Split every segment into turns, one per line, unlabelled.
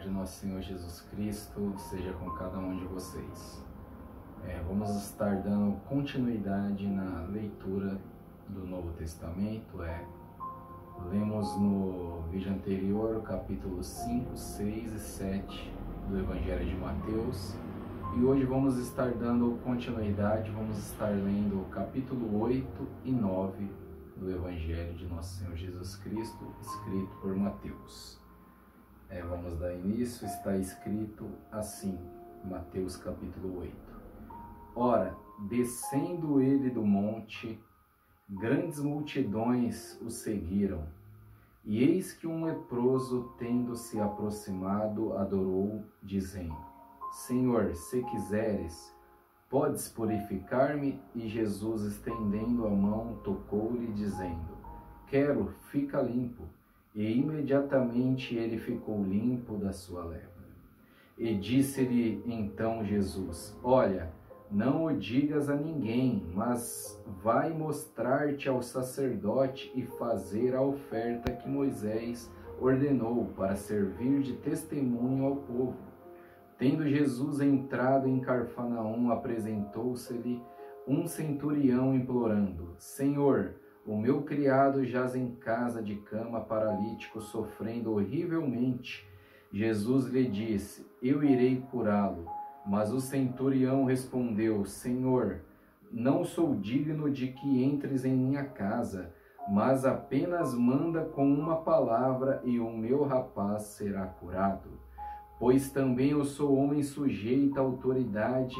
de nosso Senhor Jesus Cristo seja com cada um de vocês. Vamos estar dando continuidade na leitura do Novo Testamento. Lemos no vídeo anterior o capítulo 5, 6 e 7 do Evangelho de Mateus. E hoje vamos estar dando continuidade, vamos estar lendo o capítulo 8 e 9 do Evangelho de nosso Senhor Jesus Cristo, escrito por Mateus. Vamos dar início, está escrito assim, Mateus capítulo 8. Ora, descendo ele do monte, grandes multidões o seguiram, e eis que um leproso, tendo se aproximado, adorou, dizendo: Senhor, se quiseres, podes purificar-me? E Jesus, estendendo a mão, tocou-lhe, dizendo: Quero, fica limpo. E imediatamente ele ficou limpo da sua lepra. E disse-lhe então Jesus: Olha, não o digas a ninguém, mas vai mostrar-te ao sacerdote e fazer a oferta que Moisés ordenou para servir de testemunho ao povo. Tendo Jesus entrado em Cafarnaum, apresentou-se-lhe um centurião implorando: Senhor, o meu criado jaz em casa de cama, paralítico, sofrendo horrivelmente. Jesus lhe disse: Eu irei curá-lo. Mas o centurião respondeu: Senhor, não sou digno de que entres em minha casa, mas apenas manda com uma palavra e o meu rapaz será curado. Pois também eu sou homem sujeito à autoridade,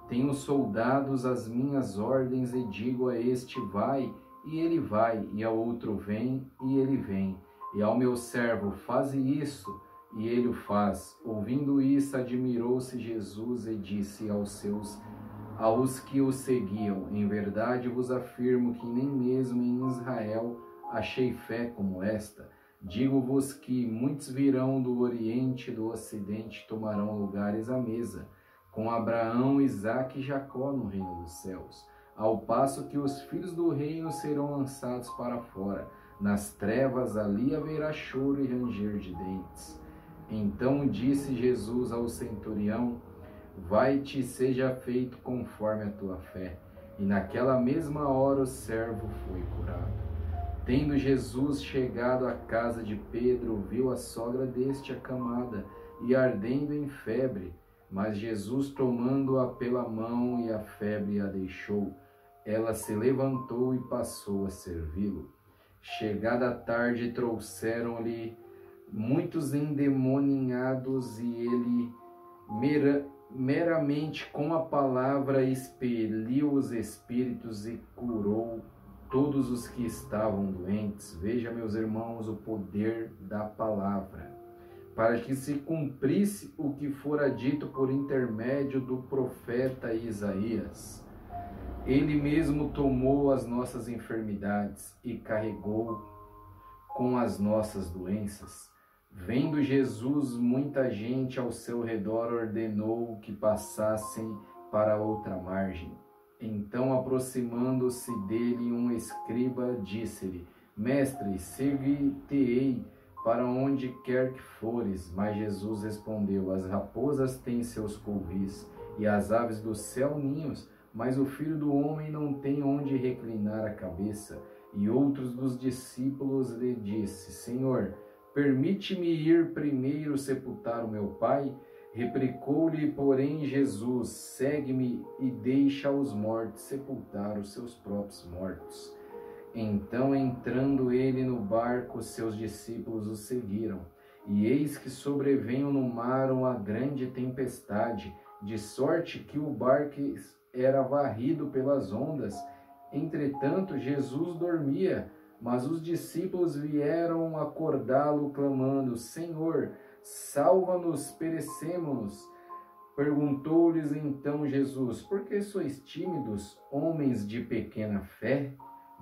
tenho soldados às minhas ordens, e digo a este: vai, e ele vai, e ao outro: vem, e ele vem, e ao meu servo: faze isso, e ele o faz. Ouvindo isso, admirou-se Jesus e disse aos que o seguiam: Em verdade vos afirmo que nem mesmo em Israel achei fé como esta. Digo-vos que muitos virão do Oriente e do Ocidente, tomarão lugares à mesa, com Abraão, Isaque e Jacó no reino dos céus, ao passo que os filhos do reino serão lançados para fora. Nas trevas ali haverá choro e ranger de dentes. Então disse Jesus ao centurião: Vai-te, seja feito conforme a tua fé. E naquela mesma hora o servo foi curado. Tendo Jesus chegado à casa de Pedro, viu a sogra deste acamada e ardendo em febre. Mas Jesus, tomando-a pela mão, e a febre a deixou, ela se levantou e passou a servi-lo. Chegada a tarde, trouxeram-lhe muitos endemoniados, e ele meramente com a palavra expeliu os espíritos e curou todos os que estavam doentes. Veja, meus irmãos, o poder da palavra, para que se cumprisse o que fora dito por intermédio do profeta Isaías. Ele mesmo tomou as nossas enfermidades e carregou com as nossas doenças. Vendo Jesus muita gente ao seu redor, ordenou que passassem para outra margem. Então, aproximando-se dele um escriba, disse-lhe: Mestre, seguir-te-ei para onde quer que fores. Mas Jesus respondeu: As raposas têm seus covis, e as aves do céu ninhos, mas o Filho do Homem não tem onde reclinar a cabeça. E outros dos discípulos lhe disse: Senhor, permite-me ir primeiro sepultar o meu pai? Replicou-lhe, porém, Jesus: Segue-me e deixa os mortos sepultar os seus próprios mortos. Então, entrando ele no barco, seus discípulos o seguiram. E eis que sobreveio no mar uma grande tempestade, de sorte que o barco era varrido pelas ondas. Entretanto, Jesus dormia, mas os discípulos vieram acordá-lo, clamando: Senhor, salva-nos, perecemos. Perguntou-lhes então Jesus: Por que sois tímidos, homens de pequena fé?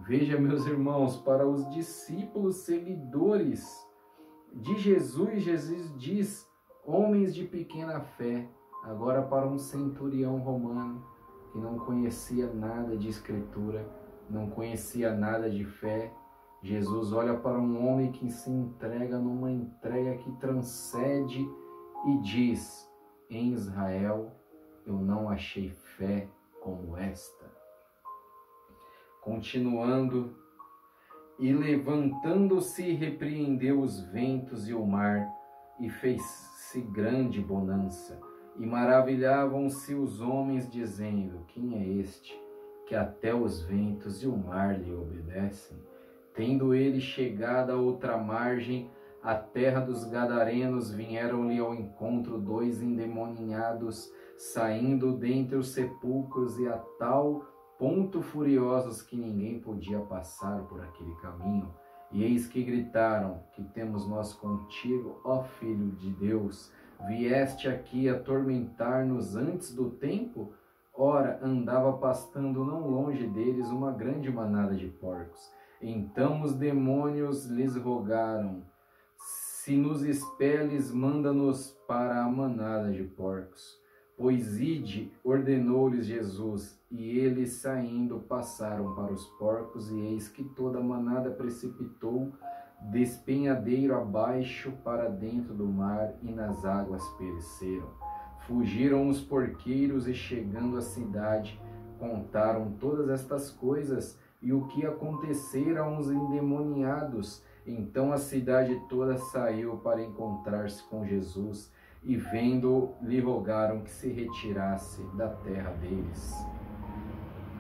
Veja, meus irmãos, para os discípulos seguidores de Jesus, Jesus diz: homens de pequena fé. Agora, para um centurião romano que não conhecia nada de escritura, não conhecia nada de fé, Jesus olha para um homem que se entrega numa entrega que transcende e diz: em Israel eu não achei fé como esta. Continuando, e levantando-se repreendeu os ventos e o mar, e fez-se grande bonança. E maravilhavam-se os homens, dizendo: quem é este, que até os ventos e o mar lhe obedecem? Tendo ele chegado à outra margem, a terra dos Gadarenos, vieram-lhe ao encontro 2 endemoniados, saindo dentre os sepulcros, e a tal ponto furiosos que ninguém podia passar por aquele caminho. E eis que gritaram: que temos nós contigo, ó Filho de Deus? Vieste aqui atormentar-nos antes do tempo? Ora, andava pastando não longe deles uma grande manada de porcos. Então os demônios lhes rogaram: se nos expeles, manda-nos para a manada de porcos. Pois ide, ordenou-lhes Jesus, e eles saindo passaram para os porcos, e eis que toda a manada precipitou despenhadeiro abaixo para dentro do mar, e nas águas pereceram. Fugiram os porqueiros, e chegando à cidade, contaram todas estas coisas, e o que acontecera aos endemoniados. Então a cidade toda saiu para encontrar-se com Jesus, e vendo, lhe rogaram que se retirasse da terra deles.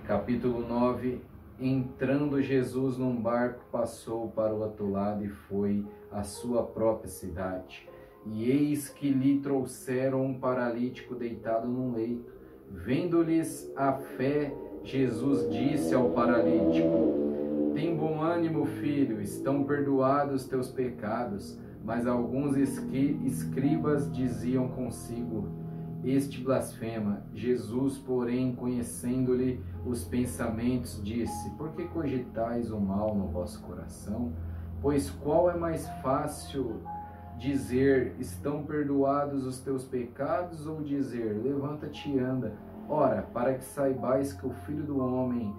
Capítulo 9. Entrando Jesus num barco, passou para o outro lado e foi à sua própria cidade. E eis que lhe trouxeram um paralítico deitado num leito. Vendo-lhes a fé, Jesus disse ao paralítico: tem bom ânimo, filho, estão perdoados teus pecados. Mas alguns escribas diziam consigo: este blasfema. Jesus, porém, conhecendo-lhe os pensamentos, disse: por que cogitais o mal no vosso coração? Pois qual é mais fácil, dizer: estão perdoados os teus pecados, ou dizer: levanta-te e anda? Ora, para que saibais que o Filho do Homem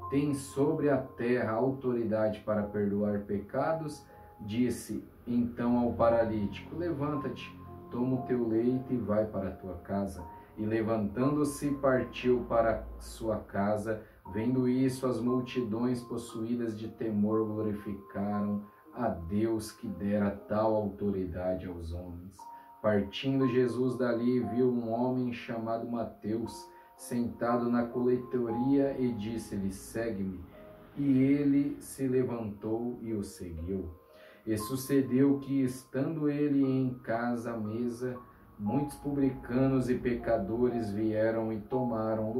tem sobre a terra autoridade para perdoar pecados, disse então ao paralítico: levanta-te, toma o teu leito e vai para a tua casa. E levantando-se, partiu para sua casa. Vendo isso, as multidões, possuídas de temor, glorificaram a Deus que dera tal autoridade aos homens. Partindo Jesus dali, viu um homem chamado Mateus sentado na coletoria, e disse-lhe: segue-me. E ele se levantou e o seguiu. E sucedeu que, estando ele em casa à mesa, muitos publicanos e pecadores vieram e tomaram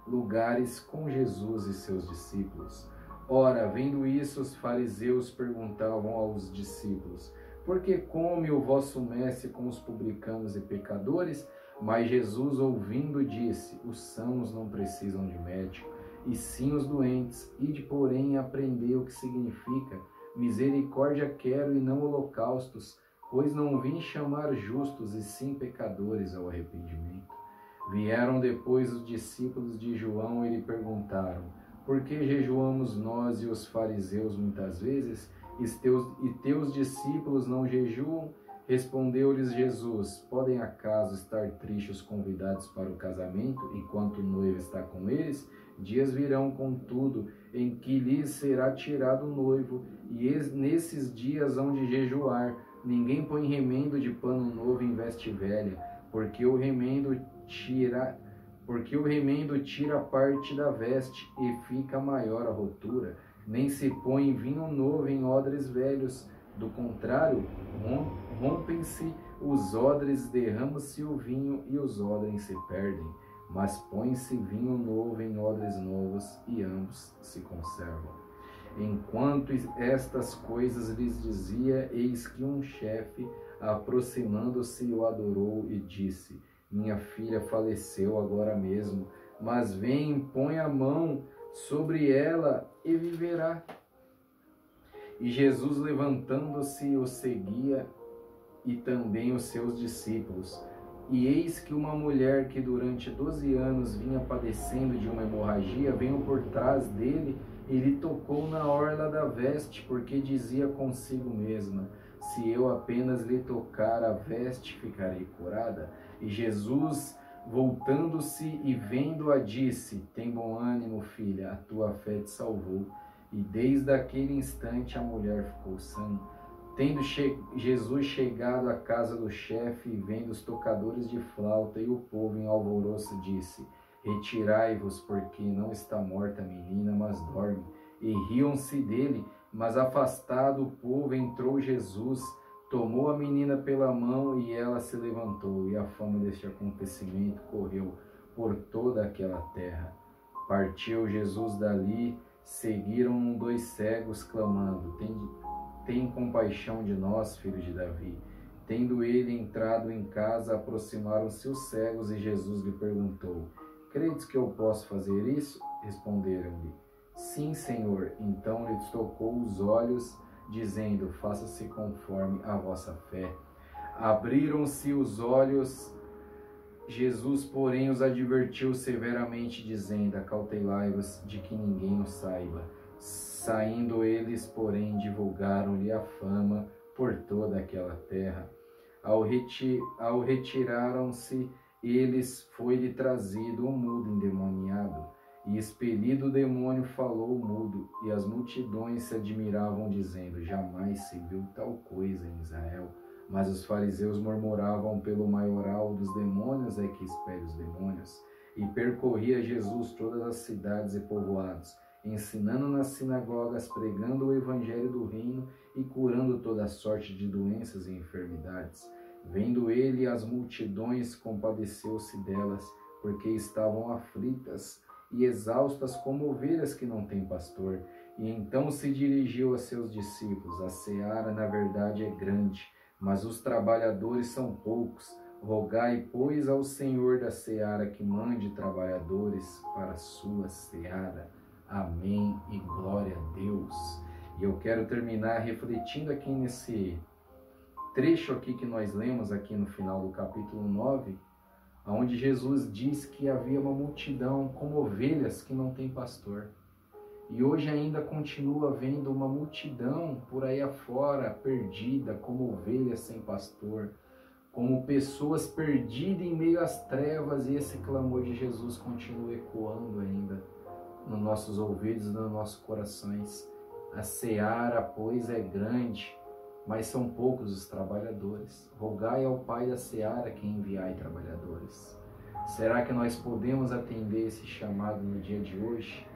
lugares com Jesus e seus discípulos. Ora, vendo isso, os fariseus perguntavam aos discípulos: por que come o vosso mestre com os publicanos e pecadores? Mas Jesus, ouvindo, disse: os sãos não precisam de médico, e sim os doentes. Ide, porém, aprender o que significa: misericórdia quero e não holocaustos, pois não vim chamar justos, e sim pecadores ao arrependimento. Vieram depois os discípulos de João e lhe perguntaram: por que jejuamos nós e os fariseus muitas vezes, e teus discípulos não jejuam? Respondeu-lhes Jesus: podem acaso estar tristes os convidados para o casamento, enquanto o noivo está com eles? Dias virão, contudo, em que lhes será tirado o noivo, e nesses dias hão de jejuar. Ninguém põe remendo de pano novo em veste velha, porque o remendo tira parte da veste, e fica maior a rotura. Nem se põe vinho novo em odres velhos, do contrário, rompem-se os odres, derrama-se o vinho, e os odres se perdem. Mas põe-se vinho novo em odres novos, e ambos se conservam. Enquanto estas coisas lhes dizia, eis que um chefe, aproximando-se, o adorou e disse: minha filha faleceu agora mesmo, mas vem, põe a mão sobre ela e viverá. E Jesus, levantando-se, o seguia, e também os seus discípulos. E eis que uma mulher que durante 12 anos vinha padecendo de uma hemorragia, veio por trás dele e lhe tocou na orla da veste, porque dizia consigo mesma: Se eu apenas lhe tocar a veste, ficarei curada. E Jesus, voltando-se e vendo-a, disse: tem bom ânimo, filha, a tua fé te salvou. E desde aquele instante a mulher ficou sã. Tendo Jesus chegado à casa do chefe e vendo os tocadores de flauta e o povo em alvoroço, disse: retirai-vos, porque não está morta a menina, mas dorme. E riam-se dele. Mas afastado o povo, entrou Jesus, tomou a menina pela mão e ela se levantou. E a fama deste acontecimento correu por toda aquela terra. Partiu Jesus dali, seguiram-no 2 cegos, clamando: tem compaixão de nós, filho de Davi. Tendo ele entrado em casa, aproximaram-se os cegos e Jesus lhe perguntou: credes que eu posso fazer isso? Responderam-lhe: sim, Senhor. Então lhes tocou os olhos, dizendo: faça-se conforme a vossa fé. Abriram-se os olhos. Jesus, porém, os advertiu severamente, dizendo: acautelai-vos de que ninguém o saiba. Saindo eles, porém, divulgaram-lhe a fama por toda aquela terra. Ao retiraram-se eles, foi-lhe trazido um mudo endemoniado. E expelido o demônio, falou o mudo, e as multidões se admiravam, dizendo: jamais se viu tal coisa em Israel. Mas os fariseus murmuravam: pelo maioral dos demônios é que expele os demônios. E percorria Jesus todas as cidades e povoados, ensinando nas sinagogas, pregando o evangelho do reino e curando toda sorte de doenças e enfermidades. Vendo ele as multidões, compadeceu-se delas, porque estavam aflitas e exaustas como ovelhas que não têm pastor. E então se dirigiu a seus discípulos: a seara, na verdade, é grande, mas os trabalhadores são poucos. Rogai, pois, ao Senhor da seara que mande trabalhadores para a sua seara. Amém e glória a Deus. E eu quero terminar refletindo aqui nesse trecho aqui que nós lemos aqui no final do capítulo 9, onde Jesus diz que havia uma multidão como ovelhas que não tem pastor. E hoje ainda continua havendo uma multidão por aí afora, perdida, como ovelhas sem pastor, como pessoas perdidas em meio às trevas, e esse clamor de Jesus continua ecoando ainda nos nossos ouvidos, nos nossos corações. A seara, pois, é grande, mas são poucos os trabalhadores. Rogai ao Pai da seara que enviai trabalhadores. Será que nós podemos atender esse chamado no dia de hoje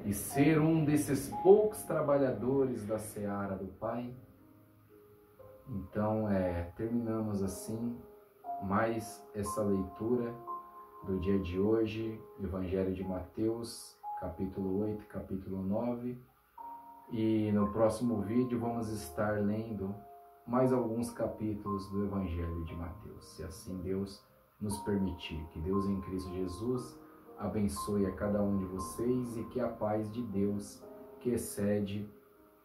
e ser um desses poucos trabalhadores da seara do Pai? Então, terminamos assim mais essa leitura do dia de hoje, Evangelho de Mateus, capítulo 8, capítulo 9. E no próximo vídeo vamos estar lendo mais alguns capítulos do Evangelho de Mateus, se assim Deus nos permitir. Que Deus em Cristo Jesus abençoe a cada um de vocês e que a paz de Deus, que excede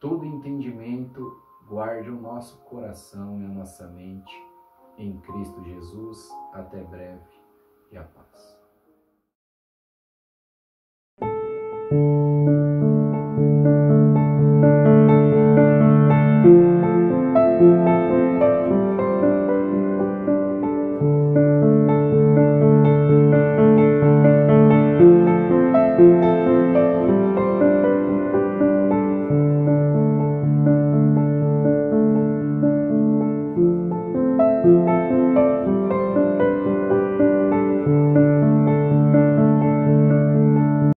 todo entendimento, guarde o nosso coração e a nossa mente em Cristo Jesus. Até breve e a paz.